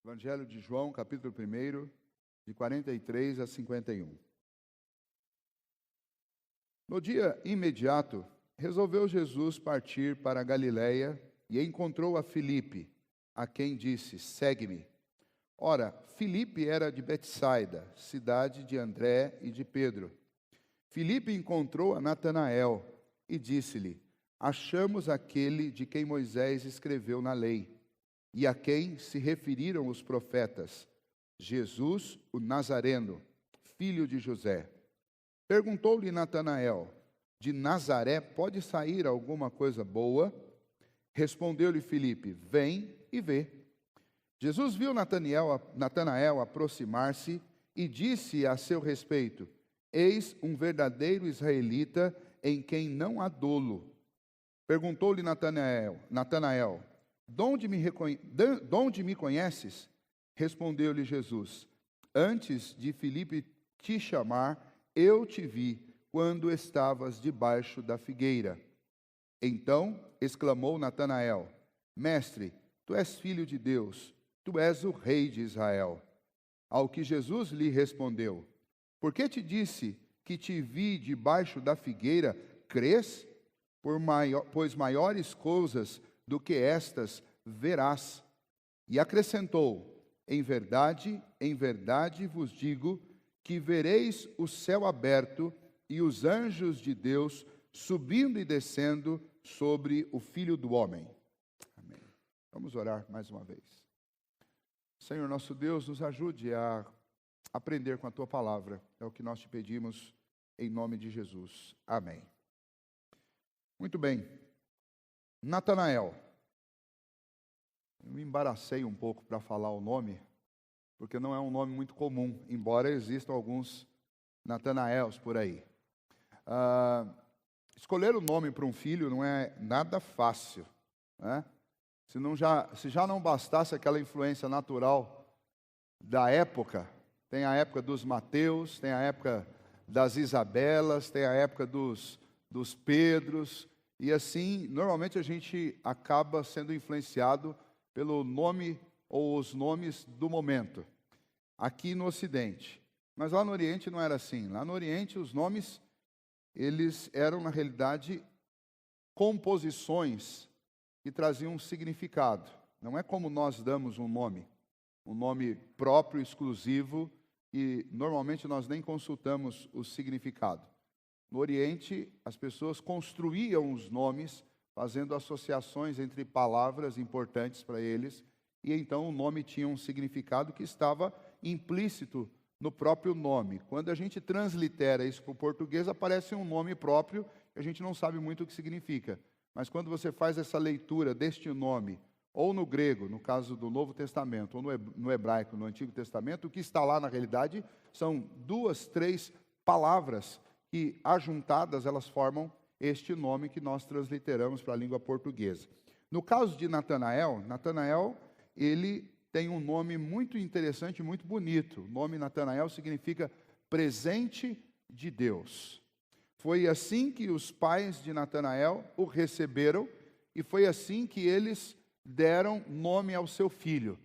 Evangelho de João, capítulo 1, de 43 a 51. No dia imediato, resolveu Jesus partir para a Galiléia e encontrou a Filipe, a quem disse: segue-me. Ora, Filipe era de Betsaida, cidade de André e de Pedro. Filipe encontrou a Natanael e disse-lhe: achamos aquele de quem Moisés escreveu na lei, e a quem se referiram os profetas, Jesus, o Nazareno, filho de José. Perguntou-lhe Natanael: de Nazaré pode sair alguma coisa boa? Respondeu-lhe Filipe: vem e vê. Jesus viu Natanael aproximar-se e disse a seu respeito: eis um verdadeiro israelita em quem não há dolo. Perguntou-lhe Natanael: de onde me conheces? Respondeu-lhe Jesus: antes de Filipe te chamar, eu te vi quando estavas debaixo da figueira. Então exclamou Natanael: mestre, tu és filho de Deus, tu és o rei de Israel. Ao que Jesus lhe respondeu: por que te disse que te vi debaixo da figueira, crês? Pois maiores coisas do que estas verás. E acrescentou: em verdade vos digo que vereis o céu aberto e os anjos de Deus subindo e descendo sobre o Filho do Homem. Amém. Vamos orar mais uma vez. Senhor nosso Deus, nos ajude a aprender com a Tua palavra. É o que nós te pedimos em nome de Jesus. Amém. Muito bem. Natanael. Eu me embaracei um pouco para falar o nome, porque não é um nome muito comum, embora existam alguns Natanaels por aí. Escolher o nome para um filho não é nada fácil, né? Se já não bastasse aquela influência natural da época, tem a época dos Mateus, tem a época das Isabelas, tem a época dos Pedros, e assim, normalmente a gente acaba sendo influenciado pelo nome ou os nomes do momento, aqui no Ocidente. Mas lá no Oriente não era assim. Lá no Oriente os nomes, eles eram na realidade composições que traziam um significado. Não é como nós damos um nome próprio, exclusivo, e normalmente nós nem consultamos o significado. No Oriente, as pessoas construíam os nomes, fazendo associações entre palavras importantes para eles, e então o nome tinha um significado que estava implícito no próprio nome. Quando a gente translitera isso para o português, aparece um nome próprio, que a gente não sabe muito o que significa. Mas quando você faz essa leitura deste nome, ou no grego, no caso do Novo Testamento, ou no hebraico, no Antigo Testamento, o que está lá na realidade são 2, 3 palavras que, ajuntadas, elas formam este nome que nós transliteramos para a língua portuguesa. No caso de Natanael, ele tem um nome muito interessante, muito bonito. O nome Natanael significa presente de Deus. Foi assim que os pais de Natanael o receberam e foi assim que eles deram nome ao seu filho.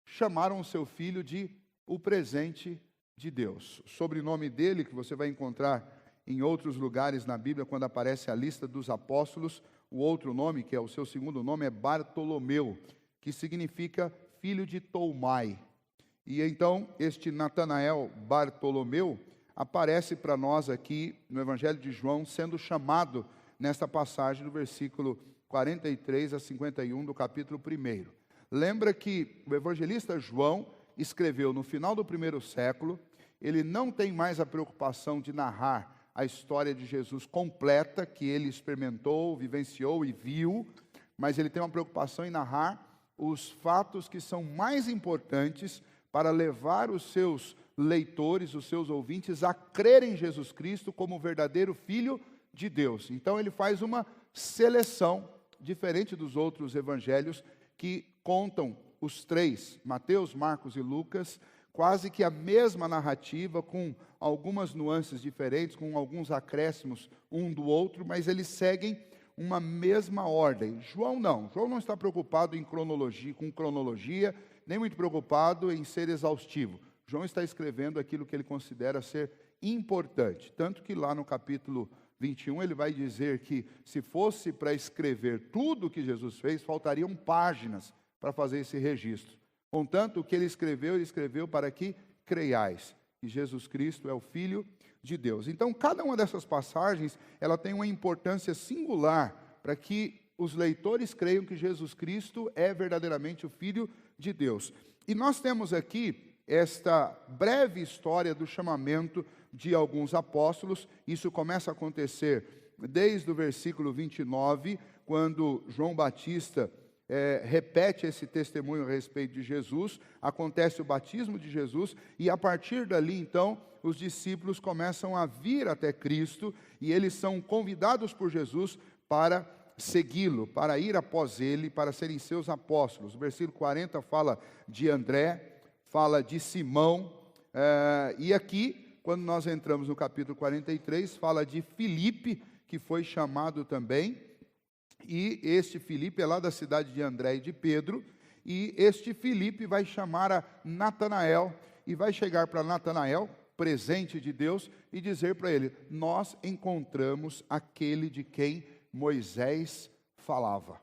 Chamaram o seu filho de o presente de Deus. O sobrenome dele, que você vai encontrar em outros lugares na Bíblia, quando aparece a lista dos apóstolos, o outro nome, que é o seu segundo nome, é Bartolomeu, que significa filho de Tolmai. E então, este Natanael Bartolomeu aparece para nós aqui no Evangelho de João, sendo chamado nesta passagem do versículo 43 a 51 do capítulo 1. Lembra que o evangelista João escreveu no final do 1º século, ele não tem mais a preocupação de narrar a história de Jesus completa, que ele experimentou, vivenciou e viu, mas ele tem uma preocupação em narrar os fatos que são mais importantes para levar os seus leitores, os seus ouvintes, a crerem em Jesus Cristo como o verdadeiro Filho de Deus. Então ele faz uma seleção, diferente dos outros evangelhos, que contam os 3, Mateus, Marcos e Lucas, quase que a mesma narrativa, com algumas nuances diferentes, com alguns acréscimos um do outro, mas eles seguem uma mesma ordem. João não está preocupado com cronologia, nem muito preocupado em ser exaustivo. João está escrevendo aquilo que ele considera ser importante. Tanto que lá no capítulo 21 ele vai dizer que se fosse para escrever tudo o que Jesus fez, faltariam páginas para fazer esse registro. Contanto, o que ele escreveu para que creiais que Jesus Cristo é o Filho de Deus. Então, cada uma dessas passagens, ela tem uma importância singular para que os leitores creiam que Jesus Cristo é verdadeiramente o Filho de Deus. E nós temos aqui esta breve história do chamamento de alguns apóstolos. Isso começa a acontecer desde o versículo 29, quando João Batista repete esse testemunho a respeito de Jesus, acontece o batismo de Jesus, e a partir dali, então, os discípulos começam a vir até Cristo, e eles são convidados por Jesus para segui-lo, para ir após ele, para serem seus apóstolos. O versículo 40 fala de André, fala de Simão, e aqui, quando nós entramos no capítulo 43, fala de Filipe, que foi chamado também. E este Filipe é lá da cidade de André e de Pedro, e este Filipe vai chamar a Natanael, e vai chegar para Natanael, presente de Deus, e dizer para ele: nós encontramos aquele de quem Moisés falava.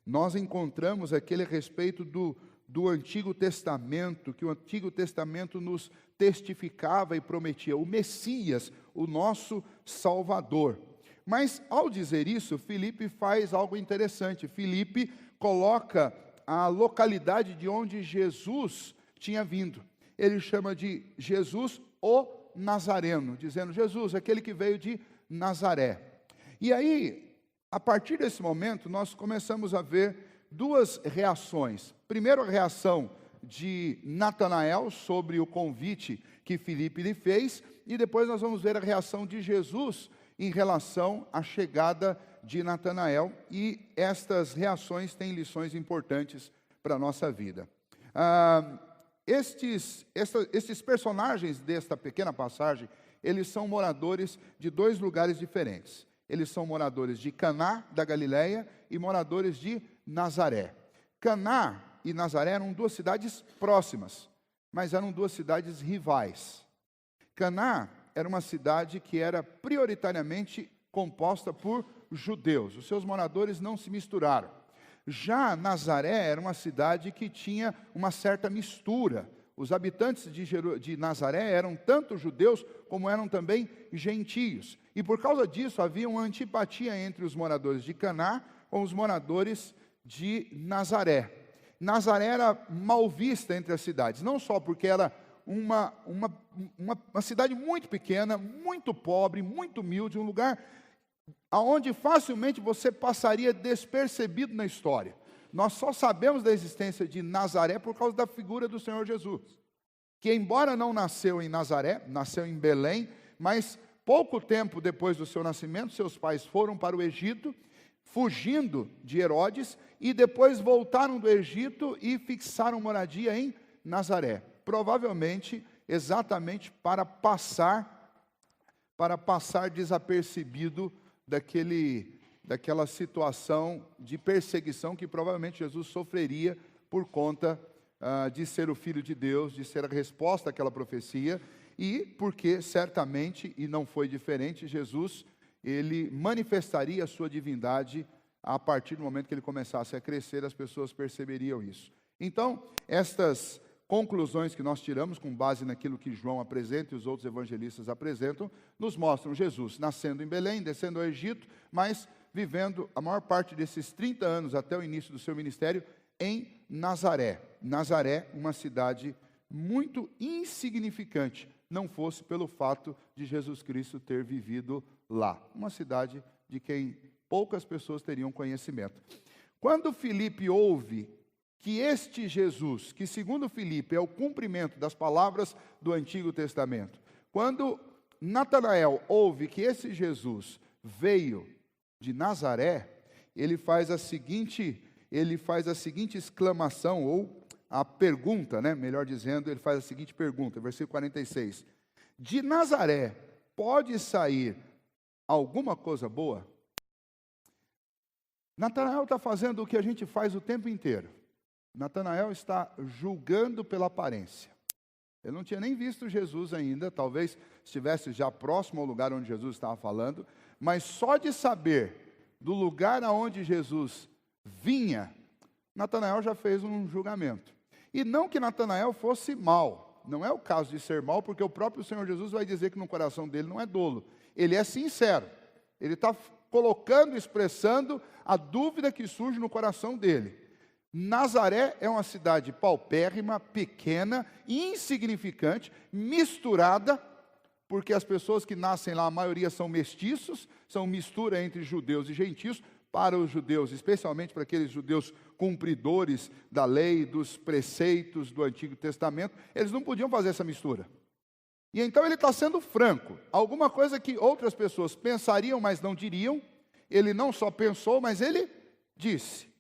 Nós encontramos aquele a respeito do Antigo Testamento, que o Antigo Testamento nos testificava e prometia, o Messias, o nosso Salvador. Mas, ao dizer isso, Filipe faz algo interessante. Filipe coloca a localidade de onde Jesus tinha vindo. Ele chama de Jesus o Nazareno, dizendo: Jesus, aquele que veio de Nazaré. E aí, a partir desse momento, nós começamos a ver duas reações. Primeiro, a reação de Natanael sobre o convite que Filipe lhe fez, e depois nós vamos ver a reação de Jesus em relação à chegada de Natanael, e estas reações têm lições importantes para a nossa vida. Estes personagens desta pequena passagem, eles são moradores de dois lugares diferentes. Eles são moradores de Caná da Galileia e moradores de Nazaré. Caná e Nazaré eram duas cidades próximas, mas eram duas cidades rivais. Caná era uma cidade que era prioritariamente composta por judeus. Os seus moradores não se misturaram. Já Nazaré era uma cidade que tinha uma certa mistura. Os habitantes de Nazaré eram tanto judeus como eram também gentios. E por causa disso havia uma antipatia entre os moradores de Caná com os moradores de Nazaré. Nazaré era mal vista entre as cidades, não só porque era uma cidade muito pequena, muito pobre, muito humilde, um lugar onde facilmente você passaria despercebido na história. Nós só sabemos da existência de Nazaré por causa da figura do Senhor Jesus, que embora não nasceu em Nazaré, nasceu em Belém, mas pouco tempo depois do seu nascimento, seus pais foram para o Egito, fugindo de Herodes, e depois voltaram do Egito e fixaram moradia em Nazaré. Provavelmente, exatamente para passar desapercebido daquela situação de perseguição que provavelmente Jesus sofreria por conta de ser o Filho de Deus, de ser a resposta àquela profecia, e porque certamente, e não foi diferente, Jesus, ele manifestaria a sua divindade a partir do momento que ele começasse a crescer, as pessoas perceberiam isso. Então, estas conclusões que nós tiramos com base naquilo que João apresenta e os outros evangelistas apresentam, nos mostram Jesus nascendo em Belém, descendo ao Egito, mas vivendo a maior parte desses 30 anos até o início do seu ministério em Nazaré. Nazaré, uma cidade muito insignificante, não fosse pelo fato de Jesus Cristo ter vivido lá. Uma cidade de quem poucas pessoas teriam conhecimento. Quando Filipe ouve que este Jesus, que segundo Filipe é o cumprimento das palavras do Antigo Testamento, quando Natanael ouve que esse Jesus veio de Nazaré, ele faz a seguinte exclamação, ou a pergunta, melhor dizendo, ele faz a seguinte pergunta, versículo 46. De Nazaré pode sair alguma coisa boa? Natanael está fazendo o que a gente faz o tempo inteiro. Natanael está julgando pela aparência. Ele não tinha nem visto Jesus ainda, talvez estivesse já próximo ao lugar onde Jesus estava falando, mas só de saber do lugar aonde Jesus vinha, Natanael já fez um julgamento. E não que Natanael fosse mau, não é o caso de ser mau, porque o próprio Senhor Jesus vai dizer que no coração dele não é dolo. Ele é sincero, ele está colocando, expressando a dúvida que surge no coração dele. Nazaré é uma cidade paupérrima, pequena, insignificante, misturada, porque as pessoas que nascem lá, a maioria são mestiços, são mistura entre judeus e gentios. Para os judeus, especialmente para aqueles judeus cumpridores da lei, dos preceitos do Antigo Testamento, eles não podiam fazer essa mistura. E então ele está sendo franco. Alguma coisa que outras pessoas pensariam, mas não diriam, ele não só pensou, mas ele disse.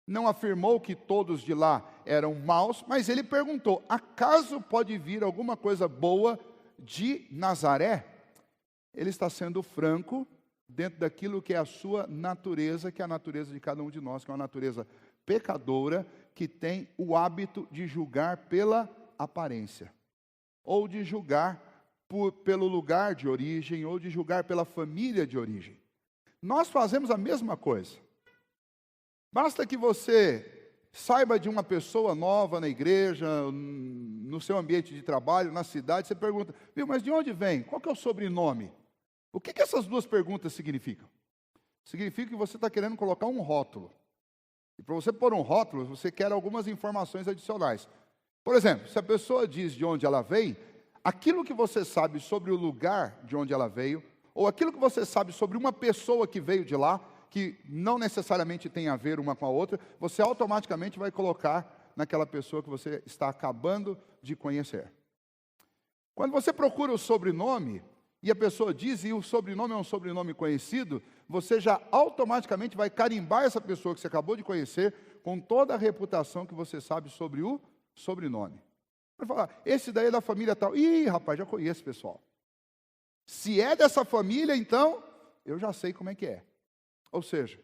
Não afirmou que todos de lá eram maus, mas ele perguntou: acaso pode vir alguma coisa boa de Nazaré? Ele está sendo franco dentro daquilo que é a sua natureza, que é a natureza de cada um de nós, que é uma natureza pecadora, que tem o hábito de julgar pela aparência, ou de julgar pelo lugar de origem, ou de julgar pela família de origem. Nós fazemos a mesma coisa. Basta que você saiba de uma pessoa nova na igreja, no seu ambiente de trabalho, na cidade, você pergunta: viu, mas de onde vem? Qual que é o sobrenome? O que essas duas perguntas significam? Significa que você está querendo colocar um rótulo. E para você pôr um rótulo, você quer algumas informações adicionais. Por exemplo, se a pessoa diz de onde ela vem, aquilo que você sabe sobre o lugar de onde ela veio, ou aquilo que você sabe sobre uma pessoa que veio de lá, que não necessariamente tem a ver uma com a outra, você automaticamente vai colocar naquela pessoa que você está acabando de conhecer. Quando você procura o sobrenome, e a pessoa diz, e o sobrenome é um sobrenome conhecido, você já automaticamente vai carimbar essa pessoa que você acabou de conhecer com toda a reputação que você sabe sobre o sobrenome. Vai falar: esse daí é da família tal. Ih, rapaz, já conheço, pessoal. Se é dessa família, então, eu já sei como é que é. Ou seja,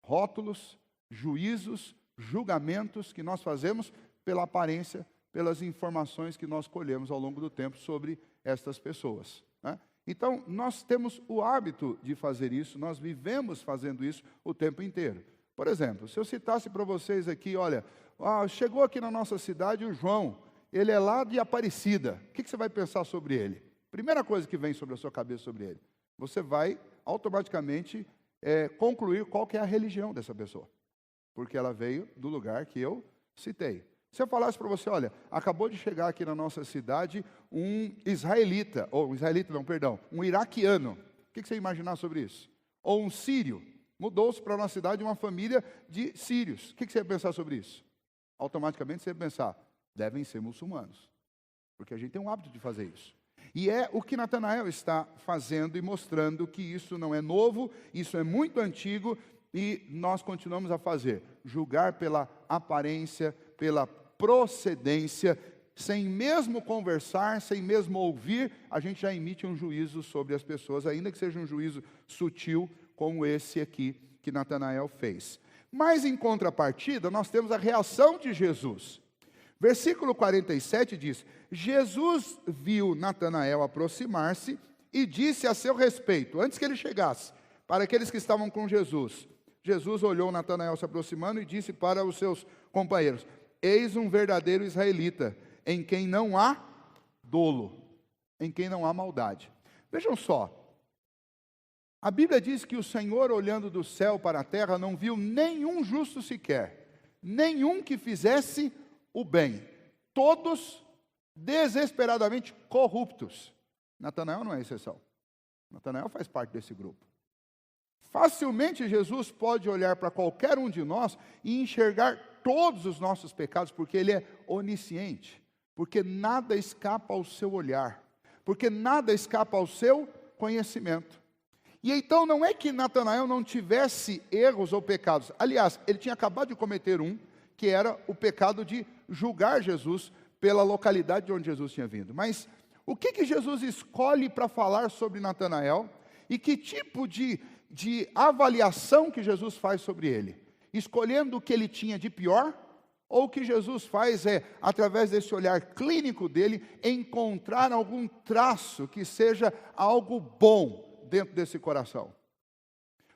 rótulos, juízos, julgamentos que nós fazemos pela aparência, pelas informações que nós colhemos ao longo do tempo sobre estas pessoas, né? Então, nós temos o hábito de fazer isso, nós vivemos fazendo isso o tempo inteiro. Por exemplo, se eu citasse para vocês aqui, olha, chegou aqui na nossa cidade o João, ele é lá de Aparecida. O que você vai pensar sobre ele? Primeira coisa que vem sobre a sua cabeça sobre ele. Você vai automaticamente concluir qual que é a religião dessa pessoa. Porque ela veio do lugar que eu citei. Se eu falasse para você: olha, acabou de chegar aqui na nossa cidade um israelita, um iraquiano. O que você ia imaginar sobre isso? Ou um sírio. Mudou-se para a nossa cidade uma família de sírios. O que você ia pensar sobre isso? Automaticamente você ia pensar: devem ser muçulmanos. Porque a gente tem um hábito de fazer isso. E é o que Natanael está fazendo e mostrando que isso não é novo, isso é muito antigo e nós continuamos a fazer. Julgar pela aparência, pela procedência, sem mesmo conversar, sem mesmo ouvir, a gente já emite um juízo sobre as pessoas, ainda que seja um juízo sutil, como esse aqui que Natanael fez. Mas em contrapartida, nós temos a reação de Jesus. Versículo 47 diz: Jesus viu Natanael aproximar-se e disse a seu respeito, antes que ele chegasse, para aqueles que estavam com Jesus. Jesus olhou Natanael se aproximando e disse para os seus companheiros: eis um verdadeiro israelita, em quem não há dolo, em quem não há maldade. Vejam só, a Bíblia diz que o Senhor, olhando do céu para a terra, não viu nenhum justo sequer, nenhum que fizesse o bem, todos desesperadamente corruptos. Natanael não é exceção, Natanael faz parte desse grupo. Facilmente Jesus pode olhar para qualquer um de nós e enxergar todos os nossos pecados, porque Ele é onisciente, porque nada escapa ao seu olhar, porque nada escapa ao seu conhecimento. E então não é que Natanael não tivesse erros ou pecados. Aliás, ele tinha acabado de cometer um, que era o pecado de julgar Jesus pela localidade de onde Jesus tinha vindo. Mas o que Jesus escolhe para falar sobre Natanael e que tipo de avaliação que Jesus faz sobre ele? Escolhendo o que ele tinha de pior Ou o que Jesus faz é, através desse olhar clínico dele, encontrar algum traço que seja algo bom dentro desse coração.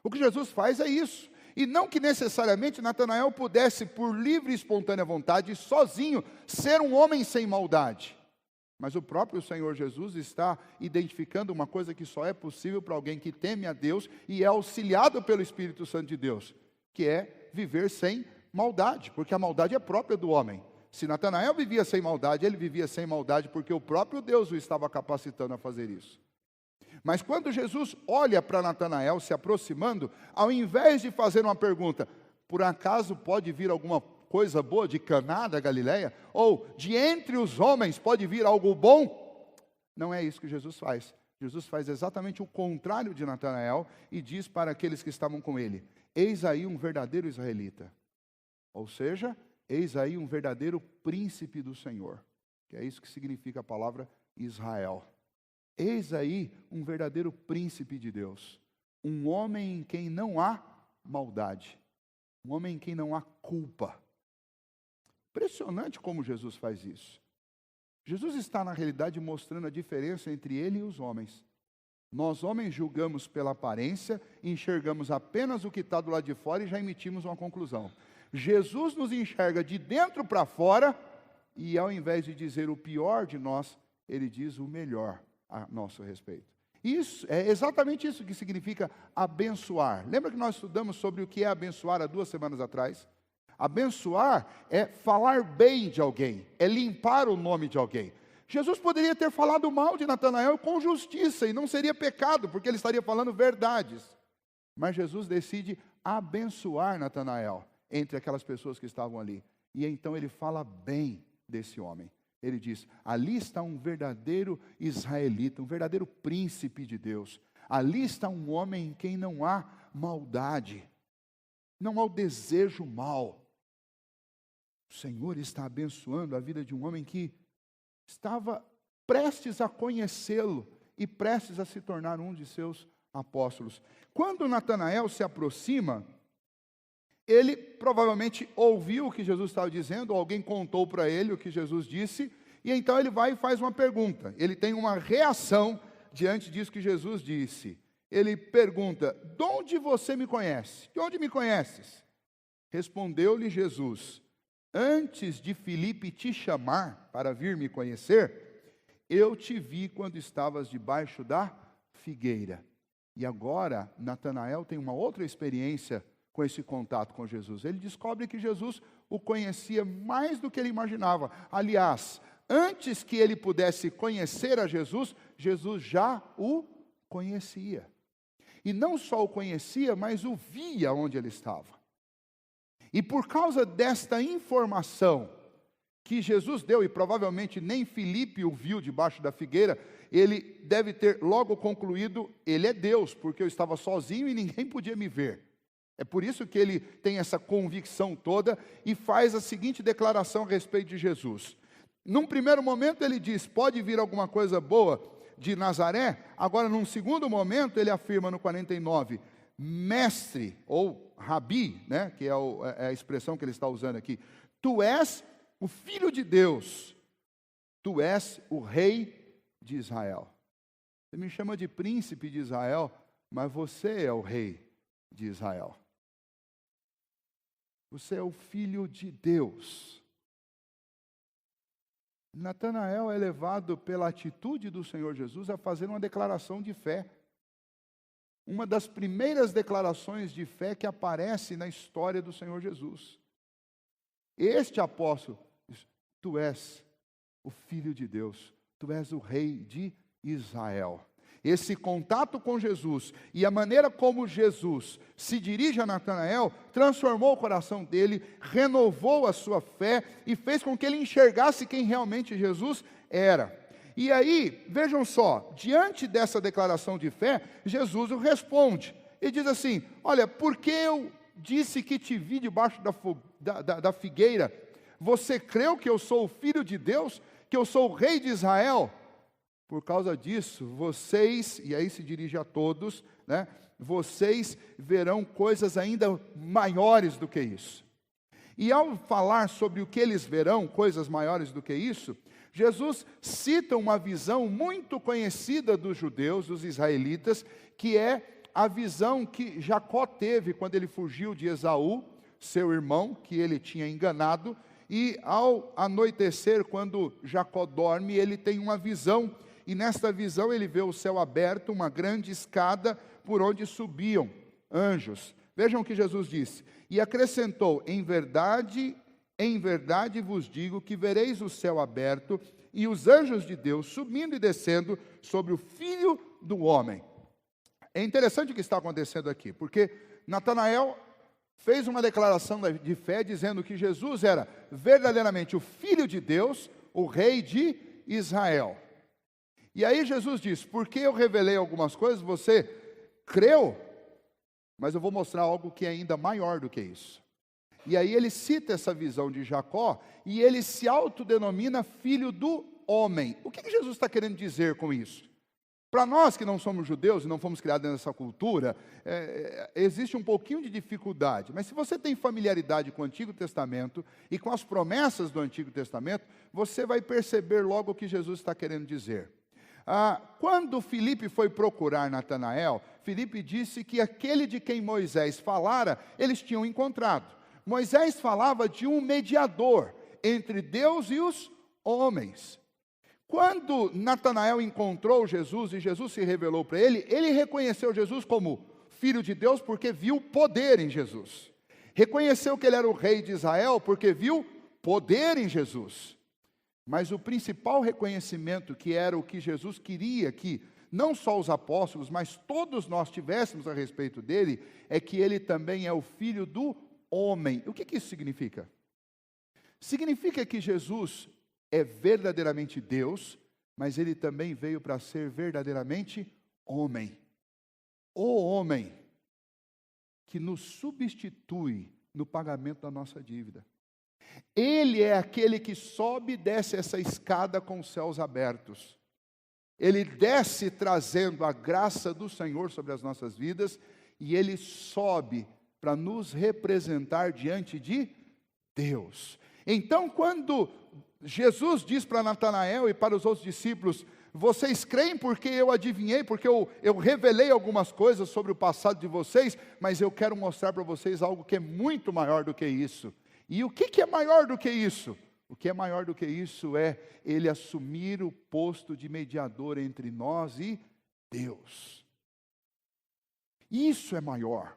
O que Jesus faz é isso. E não que necessariamente Natanael pudesse, por livre e espontânea vontade, sozinho, ser um homem sem maldade. Mas o próprio Senhor Jesus está identificando uma coisa que só é possível para alguém que teme a Deus e é auxiliado pelo Espírito Santo de Deus, que é viver sem maldade, porque a maldade é própria do homem. Se Natanael vivia sem maldade, ele vivia sem maldade porque o próprio Deus o estava capacitando a fazer isso. Mas quando Jesus olha para Natanael se aproximando, ao invés de fazer uma pergunta, por acaso pode vir alguma coisa boa de Caná da Galileia? Ou de entre os homens pode vir algo bom? Não é isso que Jesus faz. Jesus faz exatamente o contrário de Natanael e diz para aqueles que estavam com ele: eis aí um verdadeiro israelita. Ou seja, eis aí um verdadeiro príncipe do Senhor. Que é isso que significa a palavra Israel. Eis aí um verdadeiro príncipe de Deus. Um homem em quem não há maldade. Um homem em quem não há culpa. Impressionante como Jesus faz isso. Jesus está, na realidade, mostrando a diferença entre ele e os homens. Nós, homens, julgamos pela aparência, enxergamos apenas o que está do lado de fora e já emitimos uma conclusão. Jesus nos enxerga de dentro para fora e, ao invés de dizer o pior de nós, ele diz o melhor a nosso respeito. Isso é exatamente isso que significa abençoar. Lembra que nós estudamos sobre o que é abençoar há 2 semanas atrás? Abençoar é falar bem de alguém, é limpar o nome de alguém. Jesus poderia ter falado mal de Natanael com justiça e não seria pecado, porque ele estaria falando verdades. Mas Jesus decide abençoar Natanael entre aquelas pessoas que estavam ali. E então ele fala bem desse homem. Ele diz: ali está um verdadeiro israelita, um verdadeiro príncipe de Deus. Ali está um homem em quem não há maldade, não há o desejo mal. O Senhor está abençoando a vida de um homem que estava prestes a conhecê-lo e prestes a se tornar um de seus apóstolos. Quando Natanael se aproxima, ele provavelmente ouviu o que Jesus estava dizendo, alguém contou para ele o que Jesus disse, e então ele vai e faz uma pergunta. Ele tem uma reação diante disso que Jesus disse. Ele pergunta: de onde você me conhece? De onde me conheces? Respondeu-lhe Jesus: antes de Filipe te chamar para vir me conhecer, eu te vi quando estavas debaixo da figueira. E agora Natanael tem uma outra experiência com esse contato com Jesus. Ele descobre que Jesus o conhecia mais do que ele imaginava. Aliás, antes que ele pudesse conhecer a Jesus, Jesus já o conhecia. E não só o conhecia, mas o via onde ele estava. E por causa desta informação que Jesus deu, e provavelmente nem Filipe o viu debaixo da figueira, ele deve ter logo concluído: ele é Deus, porque eu estava sozinho e ninguém podia me ver. É por isso que ele tem essa convicção toda e faz a seguinte declaração a respeito de Jesus. Num primeiro momento ele diz: pode vir alguma coisa boa de Nazaré? Agora, num segundo momento, ele afirma no 49, mestre, ou rabi, né, que é a expressão que ele está usando aqui: tu és o Filho de Deus, tu és o Rei de Israel. Você me chama de príncipe de Israel, mas você é o Rei de Israel. Você é o Filho de Deus. Natanael é levado pela atitude do Senhor Jesus a fazer uma declaração de fé. Uma das primeiras declarações de fé que aparece na história do Senhor Jesus. Este apóstolo diz: tu és o Filho de Deus, tu és o Rei de Israel. Esse contato com Jesus e a maneira como Jesus se dirige a Natanael transformou o coração dele, renovou a sua fé e fez com que ele enxergasse quem realmente Jesus era. E aí, vejam só, diante dessa declaração de fé, Jesus o responde. Ele diz assim: olha, porque eu disse que te vi debaixo da figueira, você creu que eu sou o Filho de Deus, que eu sou o Rei de Israel? Por causa disso, vocês, e aí se dirige a todos, né, vocês verão coisas ainda maiores do que isso. E ao falar sobre o que eles verão, coisas maiores do que isso, Jesus cita uma visão muito conhecida dos judeus, dos israelitas, que é a visão que Jacó teve quando ele fugiu de Esaú, seu irmão, que ele tinha enganado, e ao anoitecer, quando Jacó dorme, ele tem uma visão, e nesta visão ele vê o céu aberto, uma grande escada por onde subiam anjos. Vejam o que Jesus disse, e acrescentou, em verdade vos digo que vereis o céu aberto e os anjos de Deus subindo e descendo sobre o Filho do Homem. É interessante o que está acontecendo aqui, porque Natanael fez uma declaração de fé dizendo que Jesus era verdadeiramente o Filho de Deus, o Rei de Israel. E aí Jesus diz, porque eu revelei algumas coisas, você creu? Mas eu vou mostrar algo que é ainda maior do que isso. E aí ele cita essa visão de Jacó, e ele se autodenomina Filho do Homem. O que Jesus está querendo dizer com isso? Para nós que não somos judeus e não fomos criados nessa cultura, existe um pouquinho de dificuldade. Mas se você tem familiaridade com o Antigo Testamento e com as promessas do Antigo Testamento, você vai perceber logo o que Jesus está querendo dizer. Quando Filipe foi procurar Natanael, Filipe disse que aquele de quem Moisés falara, eles tinham encontrado. Moisés falava de um mediador entre Deus e os homens. Quando Natanael encontrou Jesus e Jesus se revelou para ele, ele reconheceu Jesus como Filho de Deus porque viu poder em Jesus. Reconheceu que ele era o rei de Israel porque viu poder em Jesus. Mas o principal reconhecimento, que era o que Jesus queria que não só os apóstolos, mas todos nós tivéssemos a respeito dele, é que ele também é o Filho do Homem. O que isso significa? Significa que Jesus é verdadeiramente Deus, mas ele também veio para ser verdadeiramente homem. O homem que nos substitui no pagamento da nossa dívida. Ele é aquele que sobe e desce essa escada com os céus abertos. Ele desce trazendo a graça do Senhor sobre as nossas vidas, e ele sobe para nos representar diante de Deus. Então, quando Jesus diz para Natanael e para os outros discípulos, vocês creem porque eu adivinhei, porque eu revelei algumas coisas sobre o passado de vocês, mas eu quero mostrar para vocês algo que é muito maior do que isso. E o que é maior do que isso? O que é maior do que isso é ele assumir o posto de mediador entre nós e Deus. Isso é maior.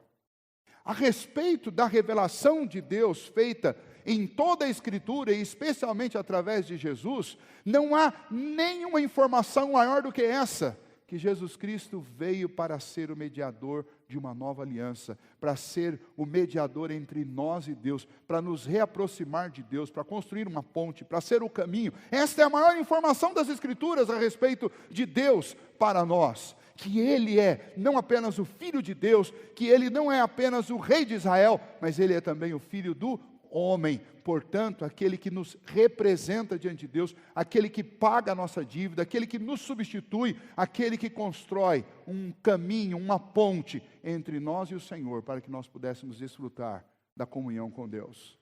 A respeito da revelação de Deus feita em toda a Escritura, e especialmente através de Jesus, não há nenhuma informação maior do que essa, que Jesus Cristo veio para ser o mediador de uma nova aliança, para ser o mediador entre nós e Deus, para nos reaproximar de Deus, para construir uma ponte, para ser o caminho. Esta é a maior informação das Escrituras a respeito de Deus para nós. Que Ele é não apenas o Filho de Deus, que Ele não é apenas o Rei de Israel, mas Ele é também o Filho do Homem, portanto, aquele que nos representa diante de Deus, aquele que paga a nossa dívida, aquele que nos substitui, aquele que constrói um caminho, uma ponte entre nós e o Senhor, para que nós pudéssemos desfrutar da comunhão com Deus.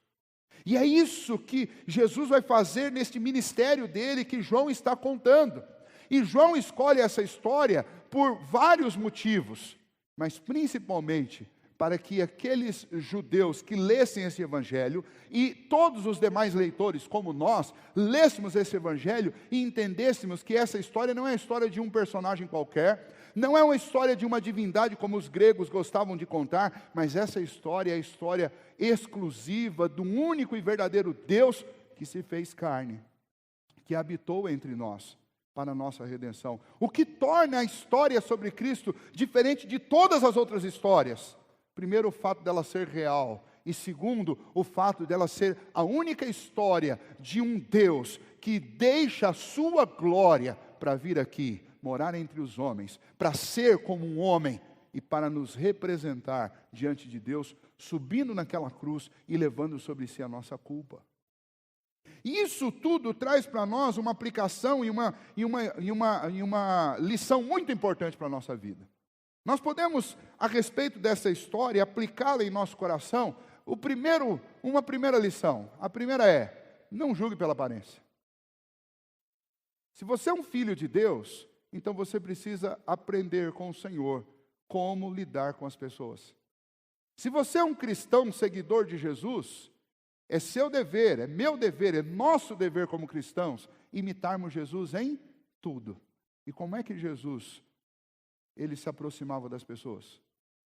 E é isso que Jesus vai fazer neste ministério dele, que João está contando. E João escolhe essa história por vários motivos, mas principalmente para que aqueles judeus que lessem esse evangelho e todos os demais leitores, como nós, lêssemos esse evangelho e entendêssemos que essa história não é a história de um personagem qualquer, não é uma história de uma divindade como os gregos gostavam de contar, mas essa história é a história exclusiva do único e verdadeiro Deus que se fez carne, que habitou entre nós para a nossa redenção. O que torna a história sobre Cristo diferente de todas as outras histórias? Primeiro, o fato dela ser real. E segundo, o fato dela ser a única história de um Deus que deixa a sua glória para vir aqui, morar entre os homens, para ser como um homem e para nos representar diante de Deus, subindo naquela cruz e levando sobre si a nossa culpa. Isso tudo traz para nós uma aplicação e uma lição muito importante para a nossa vida. Nós podemos, a respeito dessa história, aplicá-la em nosso coração uma primeira lição. A primeira é: não julgue pela aparência. Se você é um filho de Deus, então você precisa aprender com o Senhor como lidar com as pessoas. Se você é um cristão, seguidor de Jesus, é seu dever, é meu dever, é nosso dever como cristãos, imitarmos Jesus em tudo. E como é que Jesus, ele se aproximava das pessoas?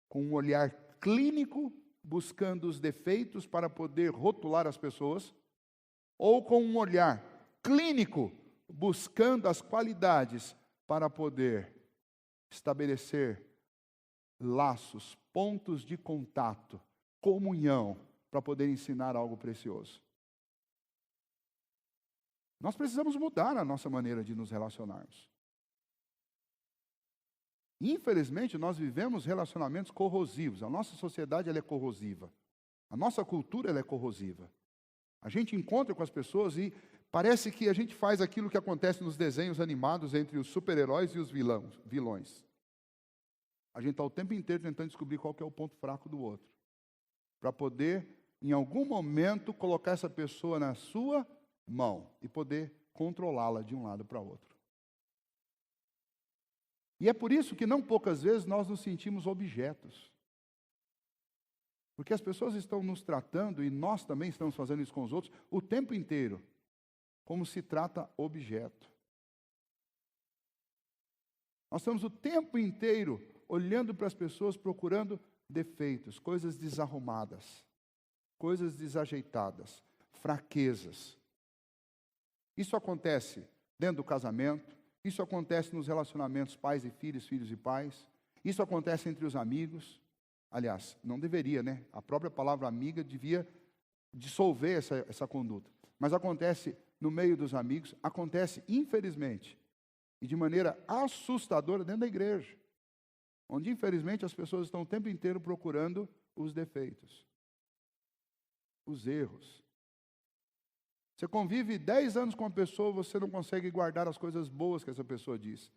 Com um olhar clínico, buscando os defeitos para poder rotular as pessoas, ou com um olhar clínico, buscando as qualidades para poder estabelecer laços, pontos de contato, comunhão, para poder ensinar algo precioso. Nós precisamos mudar a nossa maneira de nos relacionarmos. Infelizmente, nós vivemos relacionamentos corrosivos. A nossa sociedade ela é corrosiva. A nossa cultura ela é corrosiva. A gente encontra com as pessoas e parece que a gente faz aquilo que acontece nos desenhos animados entre os super-heróis e os vilões. A gente está o tempo inteiro tentando descobrir qual que é o ponto fraco do outro, para poder, em algum momento, colocar essa pessoa na sua mão e poder controlá-la de um lado para o outro. E é por isso que não poucas vezes nós nos sentimos objetos. Porque as pessoas estão nos tratando, e nós também estamos fazendo isso com os outros, o tempo inteiro, como se trata objeto. Nós estamos o tempo inteiro olhando para as pessoas, procurando defeitos, coisas desarrumadas, coisas desajeitadas, fraquezas. Isso acontece dentro do casamento, isso acontece nos relacionamentos pais e filhos, filhos e pais, isso acontece entre os amigos. Aliás, não deveria, né? A própria palavra amiga devia dissolver essa conduta. Mas acontece no meio dos amigos, acontece, infelizmente, e de maneira assustadora dentro da igreja, onde, infelizmente, as pessoas estão o tempo inteiro procurando os defeitos, os erros. Você convive 10 anos com uma pessoa, você não consegue guardar as coisas boas que essa pessoa diz.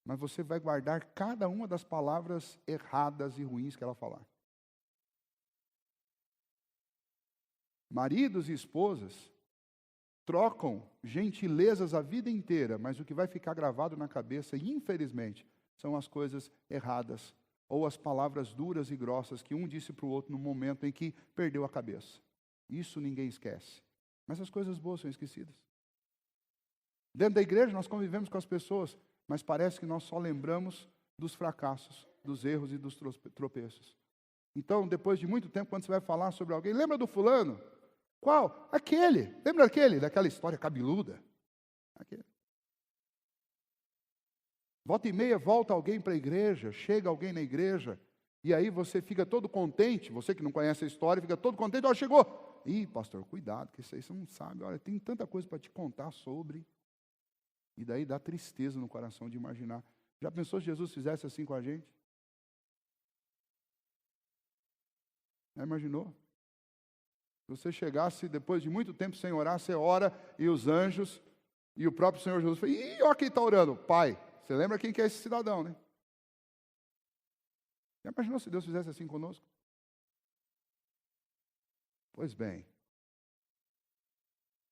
Mas você vai guardar cada uma das palavras erradas e ruins que ela falar. Maridos e esposas trocam gentilezas a vida inteira, mas o que vai ficar gravado na cabeça, infelizmente, são as coisas erradas, ou as palavras duras e grossas que um disse para o outro no momento em que perdeu a cabeça. Isso ninguém esquece. Mas as coisas boas são esquecidas. Dentro da igreja nós convivemos com as pessoas, mas parece que nós só lembramos dos fracassos, dos erros e dos tropeços. Então, depois de muito tempo, quando você vai falar sobre alguém, lembra do fulano? Qual? Aquele. Lembra daquela história cabeluda? Aquele. Volta e meia, volta alguém para a igreja, chega alguém na igreja, e aí você fica todo contente, você que não conhece a história, fica todo contente, ó, chegou. Ih, pastor, cuidado, que isso aí você não sabe, olha, tem tanta coisa para te contar sobre. E daí dá tristeza no coração de imaginar. Já pensou se Jesus fizesse assim com a gente? Já imaginou? Se você chegasse depois de muito tempo sem orar, você ora, e os anjos, e o próprio Senhor Jesus fala, ih, olha quem está orando, Pai. Você lembra quem que é esse cidadão, né? Já imaginou se Deus fizesse assim conosco? Pois bem,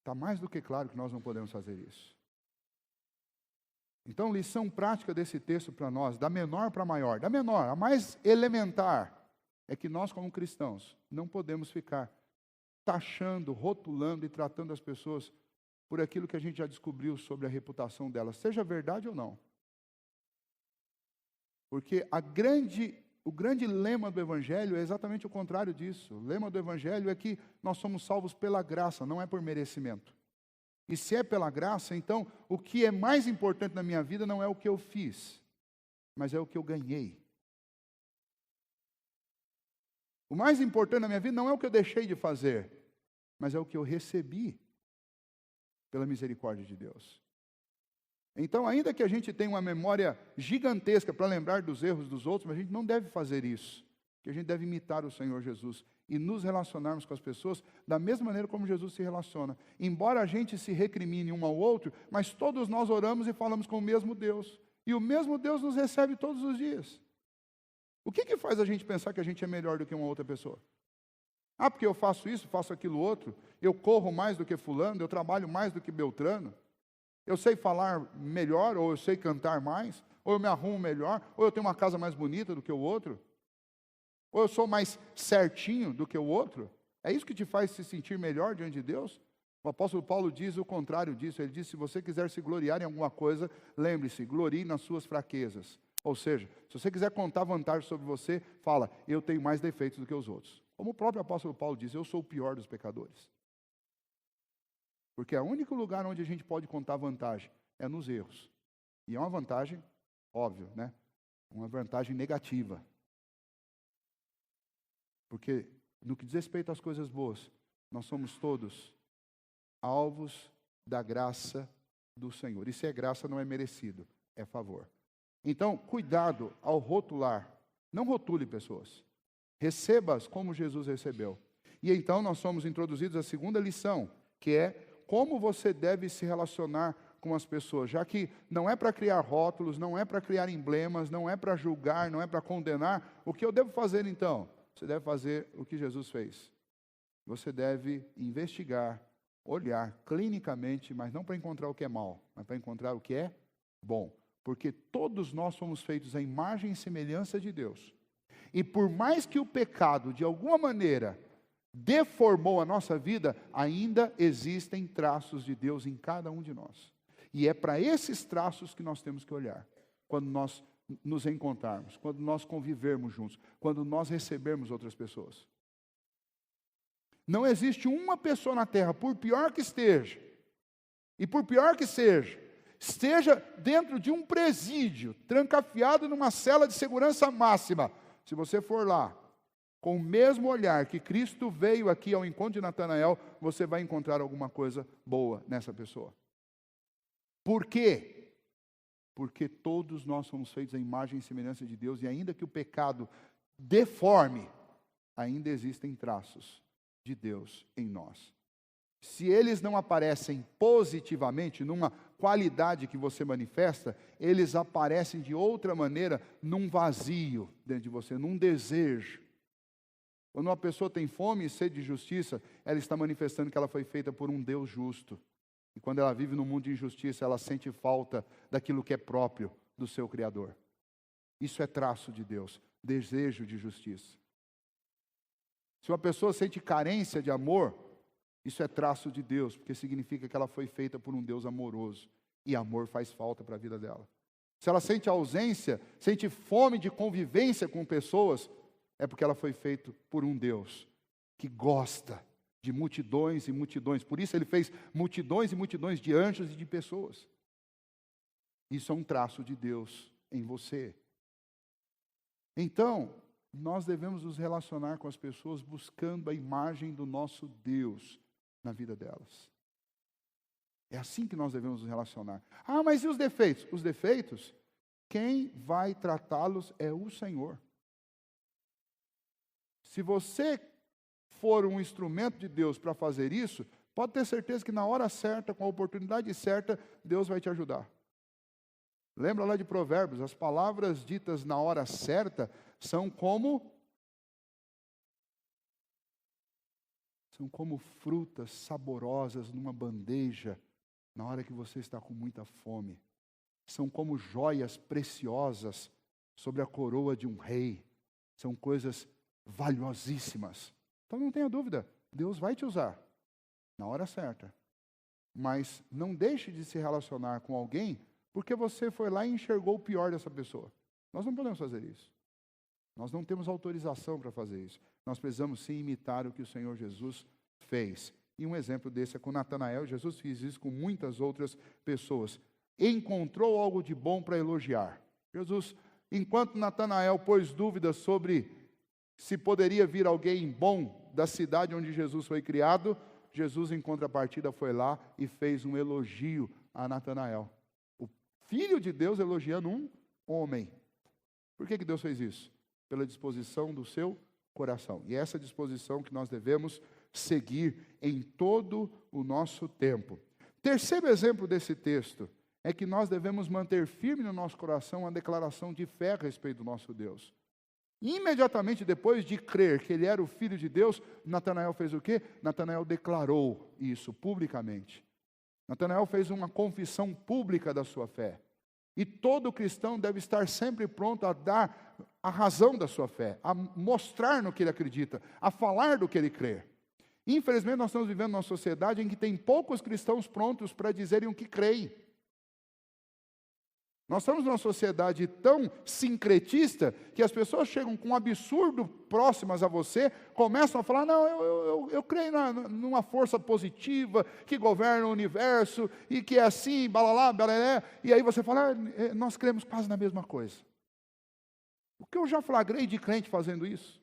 está mais do que claro que nós não podemos fazer isso. Então, lição prática desse texto para nós, da menor para a maior, da menor, a mais elementar, é que nós como cristãos não podemos ficar taxando, rotulando e tratando as pessoas por aquilo que a gente já descobriu sobre a reputação delas, seja verdade ou não. Porque o grande lema do Evangelho é exatamente o contrário disso. O lema do Evangelho é que nós somos salvos pela graça, não é por merecimento. E se é pela graça, então o que é mais importante na minha vida não é o que eu fiz, mas é o que eu ganhei. O mais importante na minha vida não é o que eu deixei de fazer, mas é o que eu recebi pela misericórdia de Deus. Então, ainda que a gente tenha uma memória gigantesca para lembrar dos erros dos outros, mas a gente não deve fazer isso. Que a gente deve imitar o Senhor Jesus e nos relacionarmos com as pessoas da mesma maneira como Jesus se relaciona. Embora a gente se recrimine um ao outro, mas todos nós oramos e falamos com o mesmo Deus. E o mesmo Deus nos recebe todos os dias. O que faz a gente pensar que a gente é melhor do que uma outra pessoa? Ah, porque eu faço isso, faço aquilo outro, eu corro mais do que fulano, eu trabalho mais do que Beltrano, eu sei falar melhor, ou eu sei cantar mais, ou eu me arrumo melhor, ou eu tenho uma casa mais bonita do que o outro, ou eu sou mais certinho do que o outro. É isso que te faz se sentir melhor diante de Deus? O apóstolo Paulo diz o contrário disso. Ele diz: se você quiser se gloriar em alguma coisa, lembre-se, glorie nas suas fraquezas. Ou seja, se você quiser contar vantagem sobre você, fala: eu tenho mais defeitos do que os outros. Como o próprio apóstolo Paulo diz: eu sou o pior dos pecadores. Porque é o único lugar onde a gente pode contar vantagem é nos erros. E é uma vantagem, óbvio, né? Uma vantagem negativa. Porque no que diz respeito às coisas boas, nós somos todos alvos da graça do Senhor. E se é graça, não é merecido, é favor. Então, cuidado ao rotular. Não rotule pessoas. Receba-as como Jesus recebeu. E então nós somos introduzidos à segunda lição, que é como você deve se relacionar com as pessoas, já que não é para criar rótulos, não é para criar emblemas, não é para julgar, não é para condenar. O que eu devo fazer então? Você deve fazer o que Jesus fez. Você deve investigar, olhar clinicamente, mas não para encontrar o que é mal, mas para encontrar o que é bom. Porque todos nós somos feitos à imagem e semelhança de Deus. E por mais que o pecado, de alguma maneira, deformou a nossa vida, ainda existem traços de Deus em cada um de nós. E é para esses traços que nós temos que olhar, quando nós nos encontrarmos, quando nós convivermos juntos, quando nós recebermos outras pessoas. Não existe uma pessoa na terra, por pior que esteja, e por pior que seja, esteja dentro de um presídio, trancafiado numa cela de segurança máxima. Se você for lá, com o mesmo olhar que Cristo veio aqui ao encontro de Natanael, você vai encontrar alguma coisa boa nessa pessoa. Por quê? Porque todos nós somos feitos à imagem e semelhança de Deus, e ainda que o pecado deforme, ainda existem traços de Deus em nós. Se eles não aparecem positivamente, numa qualidade que você manifesta, eles aparecem de outra maneira, num vazio dentro de você, num desejo. Quando uma pessoa tem fome e sede de justiça, ela está manifestando que ela foi feita por um Deus justo. E quando ela vive num mundo de injustiça, ela sente falta daquilo que é próprio do seu Criador. Isso é traço de Deus, desejo de justiça. Se uma pessoa sente carência de amor, isso é traço de Deus, porque significa que ela foi feita por um Deus amoroso. E amor faz falta para a vida dela. Se ela sente ausência, sente fome de convivência com pessoas, é porque ela foi feita por um Deus que gosta de multidões e multidões. Por isso ele fez multidões e multidões de anjos e de pessoas. Isso é um traço de Deus em você. Então, nós devemos nos relacionar com as pessoas buscando a imagem do nosso Deus na vida delas. É assim que nós devemos nos relacionar. Ah, mas e os defeitos? Os defeitos, quem vai tratá-los é o Senhor. Se você for um instrumento de Deus para fazer isso, pode ter certeza que na hora certa, com a oportunidade certa, Deus vai te ajudar. Lembra lá de Provérbios, as palavras ditas na hora certa são como frutas saborosas numa bandeja, na hora que você está com muita fome. São como joias preciosas sobre a coroa de um rei. São coisas valiosíssimas. Então não tenha dúvida, Deus vai te usar na hora certa. Mas não deixe de se relacionar com alguém porque você foi lá e enxergou o pior dessa pessoa. Nós não podemos fazer isso. Nós não temos autorização para fazer isso. Nós precisamos sim imitar o que o Senhor Jesus fez. E um exemplo desse é com Natanael. Jesus fez isso com muitas outras pessoas. Encontrou algo de bom para elogiar. Jesus, enquanto Natanael pôs dúvidas sobre se poderia vir alguém bom da cidade onde Jesus foi criado, Jesus, em contrapartida, foi lá e fez um elogio a Natanael. O Filho de Deus elogiando um homem. Por que Deus fez isso? Pela disposição do seu coração. E é essa disposição que nós devemos seguir em todo o nosso tempo. Terceiro exemplo desse texto é que nós devemos manter firme no nosso coração a declaração de fé a respeito do nosso Deus. Imediatamente depois de crer que ele era o Filho de Deus, Natanael fez o quê? Natanael declarou isso publicamente. Natanael fez uma confissão pública da sua fé. E todo cristão deve estar sempre pronto a dar a razão da sua fé, a mostrar no que ele acredita, a falar do que ele crê. Infelizmente, nós estamos vivendo numa sociedade em que tem poucos cristãos prontos para dizerem o que creem. Nós estamos numa sociedade tão sincretista que as pessoas chegam com um absurdo próximas a você, começam a falar, não, eu creio numa força positiva que governa o universo e que é assim, balalá, balalé, e aí você fala, nós cremos quase na mesma coisa. O que eu já flagrei de crente fazendo isso?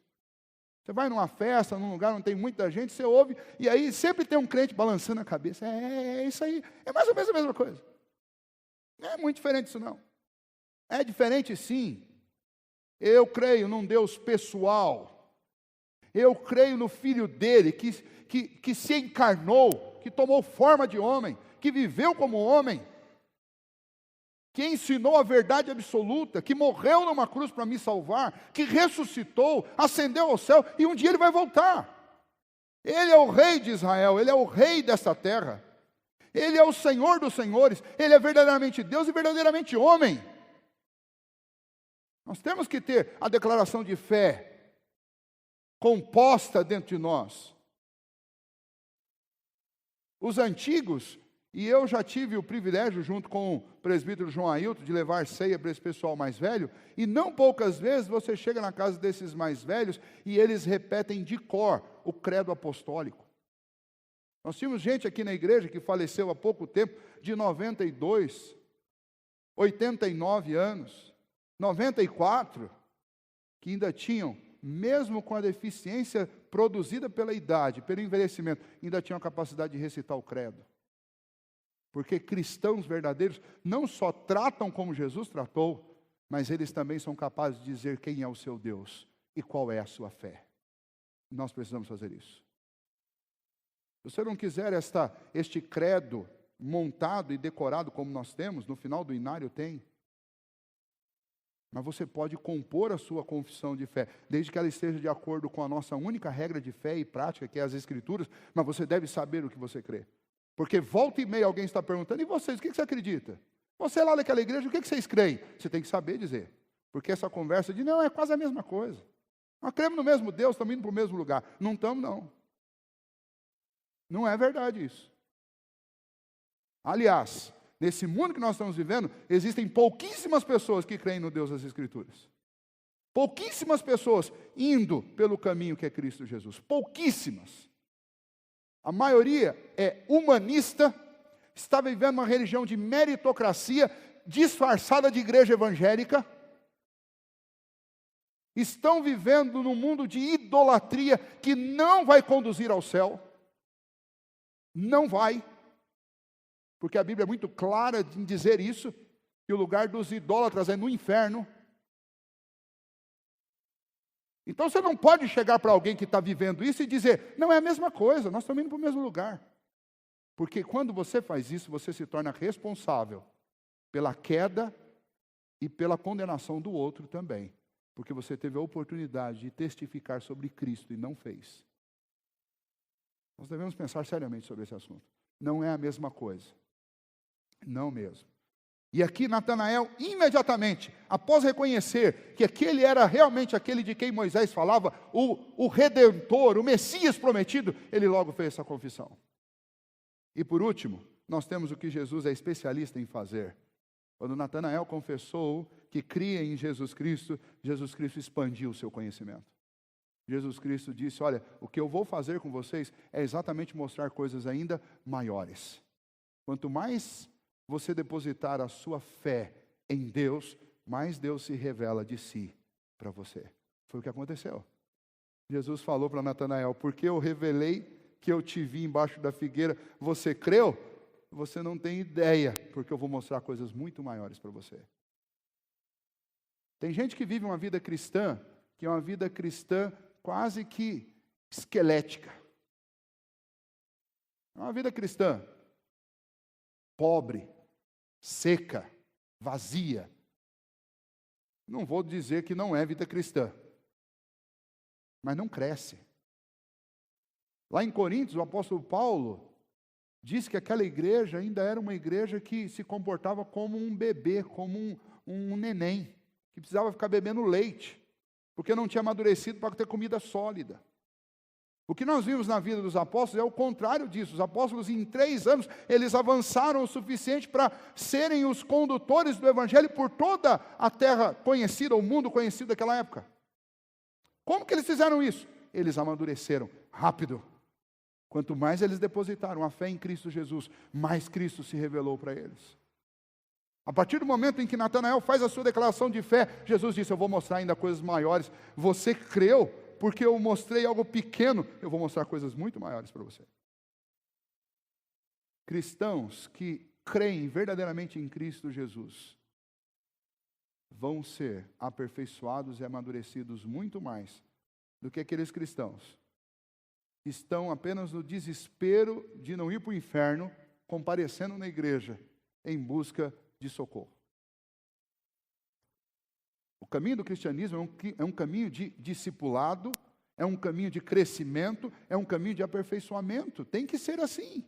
Você vai numa festa, num lugar onde tem muita gente, você ouve, e aí sempre tem um crente balançando a cabeça, é isso aí, é mais ou menos a mesma coisa. Não é muito diferente isso não. É diferente sim. Eu creio num Deus pessoal. Eu creio no Filho dele, que se encarnou, que tomou forma de homem, que viveu como homem, que ensinou a verdade absoluta, que morreu numa cruz para me salvar, que ressuscitou, ascendeu ao céu, e um dia ele vai voltar. Ele é o rei de Israel, ele é o rei dessa terra. Ele é o Senhor dos senhores, Ele é verdadeiramente Deus e verdadeiramente homem. Nós temos que ter a declaração de fé composta dentro de nós. Os antigos, e eu já tive o privilégio, junto com o presbítero João Ailton, de levar ceia para esse pessoal mais velho, e não poucas vezes você chega na casa desses mais velhos e eles repetem de cor o credo apostólico. Nós tínhamos gente aqui na igreja que faleceu há pouco tempo, de 92, 89 anos, 94, que ainda tinham, mesmo com a deficiência produzida pela idade, pelo envelhecimento, ainda tinham a capacidade de recitar o credo. Porque cristãos verdadeiros não só tratam como Jesus tratou, mas eles também são capazes de dizer quem é o seu Deus e qual é a sua fé. Nós precisamos fazer isso. Se você não quiser este credo montado e decorado como nós temos, no final do inário tem. Mas você pode compor a sua confissão de fé, desde que ela esteja de acordo com a nossa única regra de fé e prática, que é as Escrituras, mas você deve saber o que você crê. Porque volta e meia alguém está perguntando, e vocês, o que você acredita? Você lá naquela igreja, o que vocês creem? Você tem que saber dizer. Porque essa conversa de, não, é quase a mesma coisa. Nós cremos no mesmo Deus, estamos indo para o mesmo lugar. Não estamos, não. Não é verdade isso. Aliás, nesse mundo que nós estamos vivendo, existem pouquíssimas pessoas que creem no Deus das Escrituras. Pouquíssimas pessoas indo pelo caminho que é Cristo Jesus. Pouquíssimas. A maioria é humanista, está vivendo uma religião de meritocracia, disfarçada de igreja evangélica. Estão vivendo num mundo de idolatria que não vai conduzir ao céu. Não vai, porque a Bíblia é muito clara em dizer isso, que o lugar dos idólatras é no inferno. Então você não pode chegar para alguém que está vivendo isso e dizer, não é a mesma coisa, nós estamos indo para o mesmo lugar. Porque quando você faz isso, você se torna responsável pela queda e pela condenação do outro também. Porque você teve a oportunidade de testificar sobre Cristo e não fez. Nós devemos pensar seriamente sobre esse assunto. Não é a mesma coisa. Não mesmo. E aqui Natanael, imediatamente, após reconhecer que aquele era realmente aquele de quem Moisés falava, o Redentor, o Messias prometido, ele logo fez essa confissão. E por último, nós temos o que Jesus é especialista em fazer. Quando Natanael confessou que cria em Jesus Cristo expandiu o seu conhecimento. Jesus Cristo disse, olha, o que eu vou fazer com vocês é exatamente mostrar coisas ainda maiores. Quanto mais você depositar a sua fé em Deus, mais Deus se revela de si para você. Foi o que aconteceu. Jesus falou para Natanael, porque eu revelei que eu te vi embaixo da figueira, você creu? Você não tem ideia, porque eu vou mostrar coisas muito maiores para você. Tem gente que vive uma vida cristã, que é uma vida cristã quase que esquelética. É uma vida cristã pobre, seca, vazia. Não vou dizer que não é vida cristã, mas não cresce. Lá em Coríntios, o apóstolo Paulo disse que aquela igreja ainda era uma igreja que se comportava como um bebê, como um neném, que precisava ficar bebendo leite, porque não tinha amadurecido para ter comida sólida. O que nós vimos na vida dos apóstolos é o contrário disso. Os apóstolos, em 3 anos, eles avançaram o suficiente para serem os condutores do evangelho por toda a terra conhecida, o mundo conhecido daquela época. Como que eles fizeram isso? Eles amadureceram rápido. Quanto mais eles depositaram a fé em Cristo Jesus, mais Cristo se revelou para eles. A partir do momento em que Natanael faz a sua declaração de fé, Jesus disse: eu vou mostrar ainda coisas maiores. Você creu porque eu mostrei algo pequeno, eu vou mostrar coisas muito maiores para você. Cristãos que creem verdadeiramente em Cristo Jesus vão ser aperfeiçoados e amadurecidos muito mais do que aqueles cristãos que estão apenas no desespero de não ir para o inferno, comparecendo na igreja em busca de socorro. O caminho do cristianismo é um caminho de discipulado, é um caminho de crescimento, é um caminho de aperfeiçoamento. Tem que ser assim.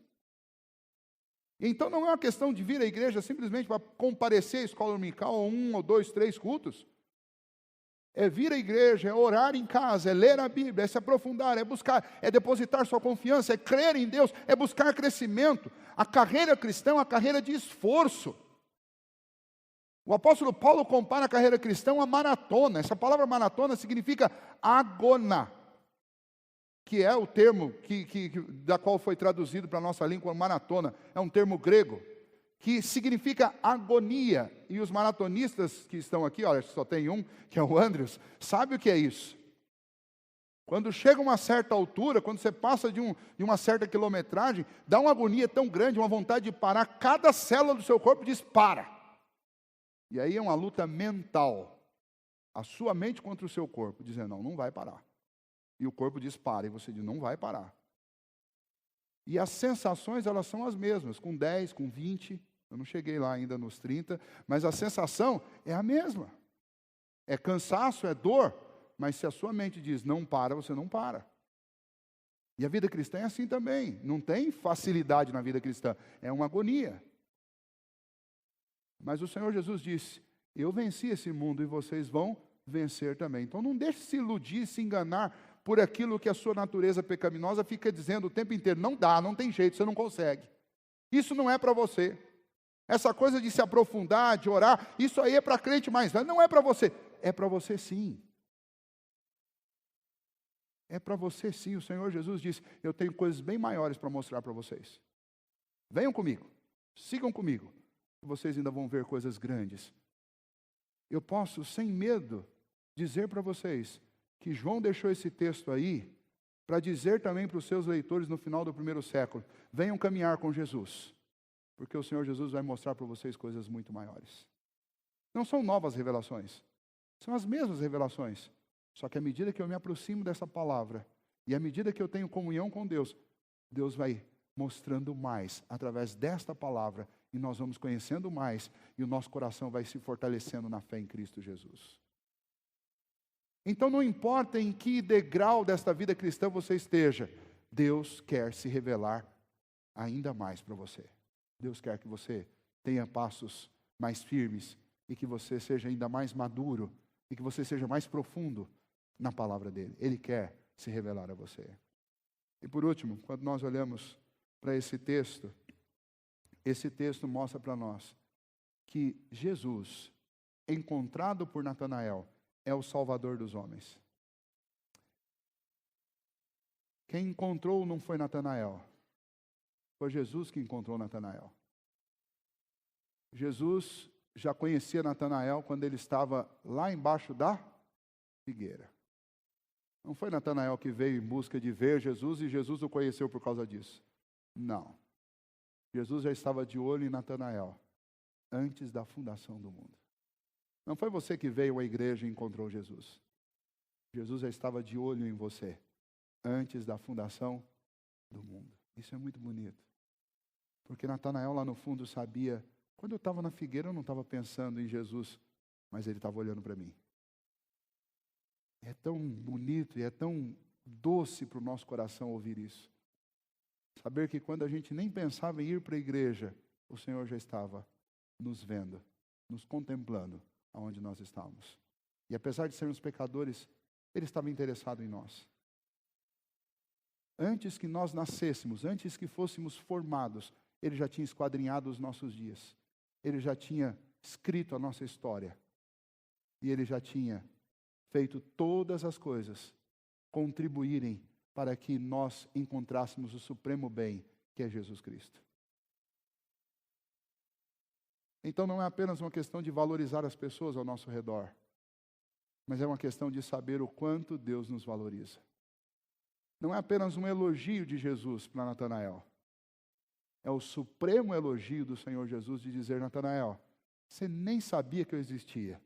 Então não é uma questão de vir à igreja simplesmente para comparecer à escola dominical a 1 ou 2, 3 cultos. É vir à igreja, é orar em casa, é ler a Bíblia, é se aprofundar, é buscar, é depositar sua confiança, é crer em Deus, é buscar crescimento. A carreira cristã é uma carreira de esforço. O apóstolo Paulo compara a carreira cristã a uma maratona. Essa palavra maratona significa agona, que é o termo da qual foi traduzido para a nossa língua maratona. É um termo grego, que significa agonia. E os maratonistas que estão aqui, olha, só tem um, que é o Andrews, sabe o que é isso? Quando chega a uma certa altura, quando você passa de uma certa quilometragem, dá uma agonia tão grande, uma vontade de parar, cada célula do seu corpo diz: para. E aí é uma luta mental, a sua mente contra o seu corpo, dizendo: não vai parar. E o corpo diz: para, e você diz: não vai parar. E as sensações, elas são as mesmas, com 10, com 20, eu não cheguei lá ainda nos 30, mas a sensação é a mesma. É cansaço, é dor, mas se a sua mente diz: não para, você não para. E a vida cristã é assim também, não tem facilidade na vida cristã, é uma agonia. Mas o Senhor Jesus disse: eu venci esse mundo e vocês vão vencer também. Então não deixe se iludir, se enganar por aquilo que a sua natureza pecaminosa fica dizendo o tempo inteiro: não dá, não tem jeito, você não consegue. Isso não é para você. Essa coisa de se aprofundar, de orar, isso aí é para crente mais velho, não é para você. É para você sim. É para você sim. O Senhor Jesus disse: eu tenho coisas bem maiores para mostrar para vocês. Venham comigo, sigam comigo. Vocês ainda vão ver coisas grandes. Eu posso, sem medo, dizer para vocês que João deixou esse texto aí para dizer também para os seus leitores no final do 1º século: venham caminhar com Jesus, porque o Senhor Jesus vai mostrar para vocês coisas muito maiores. Não são novas revelações, são as mesmas revelações, só que à medida que eu me aproximo dessa palavra, e à medida que eu tenho comunhão com Deus, Deus vai mostrando mais através desta palavra, e nós vamos conhecendo mais, e o nosso coração vai se fortalecendo na fé em Cristo Jesus. Então não importa em que degrau desta vida cristã você esteja, Deus quer se revelar ainda mais para você. Deus quer que você tenha passos mais firmes, e que você seja ainda mais maduro, e que você seja mais profundo na palavra dele. Ele quer se revelar a você. E por último, quando nós olhamos para esse texto mostra para nós que Jesus, encontrado por Natanael, é o Salvador dos homens. Quem encontrou não foi Natanael, foi Jesus que encontrou Natanael. Jesus já conhecia Natanael quando ele estava lá embaixo da figueira. Não foi Natanael que veio em busca de ver Jesus e Jesus o conheceu por causa disso. Não. Jesus já estava de olho em Natanael antes da fundação do mundo. Não foi você que veio à igreja e encontrou Jesus. Jesus já estava de olho em você antes da fundação do mundo. Isso é muito bonito. Porque Natanael lá no fundo sabia: quando eu estava na figueira eu não estava pensando em Jesus, mas ele estava olhando para mim. É tão bonito e é tão doce para o nosso coração ouvir isso. Saber que quando a gente nem pensava em ir para a igreja, o Senhor já estava nos vendo, nos contemplando aonde nós estávamos. E apesar de sermos pecadores, Ele estava interessado em nós. Antes que nós nascêssemos, antes que fôssemos formados, Ele já tinha esquadrinhado os nossos dias. Ele já tinha escrito a nossa história. E Ele já tinha feito todas as coisas contribuírem para que nós encontrássemos o supremo bem, que é Jesus Cristo. Então não é apenas uma questão de valorizar as pessoas ao nosso redor, mas é uma questão de saber o quanto Deus nos valoriza. Não é apenas um elogio de Jesus para Natanael. É o supremo elogio do Senhor Jesus de dizer: Natanael, você nem sabia que eu existia.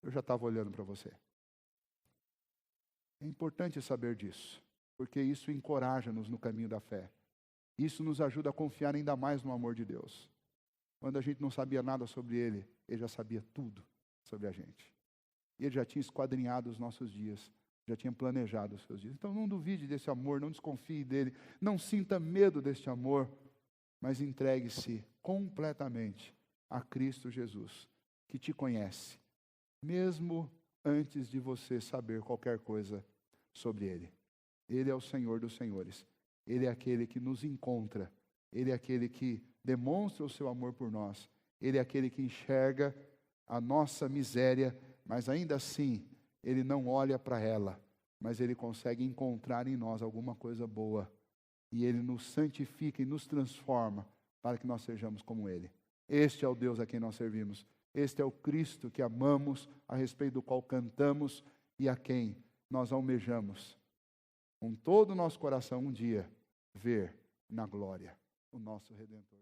Eu já estava olhando para você. É importante saber disso, porque isso encoraja-nos no caminho da fé. Isso nos ajuda a confiar ainda mais no amor de Deus. Quando a gente não sabia nada sobre Ele, Ele já sabia tudo sobre a gente. E Ele já tinha esquadrinhado os nossos dias, já tinha planejado os seus dias. Então não duvide desse amor, não desconfie dele, não sinta medo deste amor, mas entregue-se completamente a Cristo Jesus, que te conhece, mesmo antes de você saber qualquer coisa sobre Ele. Ele é o Senhor dos senhores. Ele é aquele que nos encontra. Ele é aquele que demonstra o seu amor por nós. Ele é aquele que enxerga a nossa miséria, mas ainda assim, Ele não olha para ela, mas Ele consegue encontrar em nós alguma coisa boa. E Ele nos santifica e nos transforma para que nós sejamos como Ele. Este é o Deus a quem nós servimos. Este é o Cristo que amamos, a respeito do qual cantamos e a quem nós almejamos, com todo o nosso coração, um dia, ver na glória o nosso Redentor.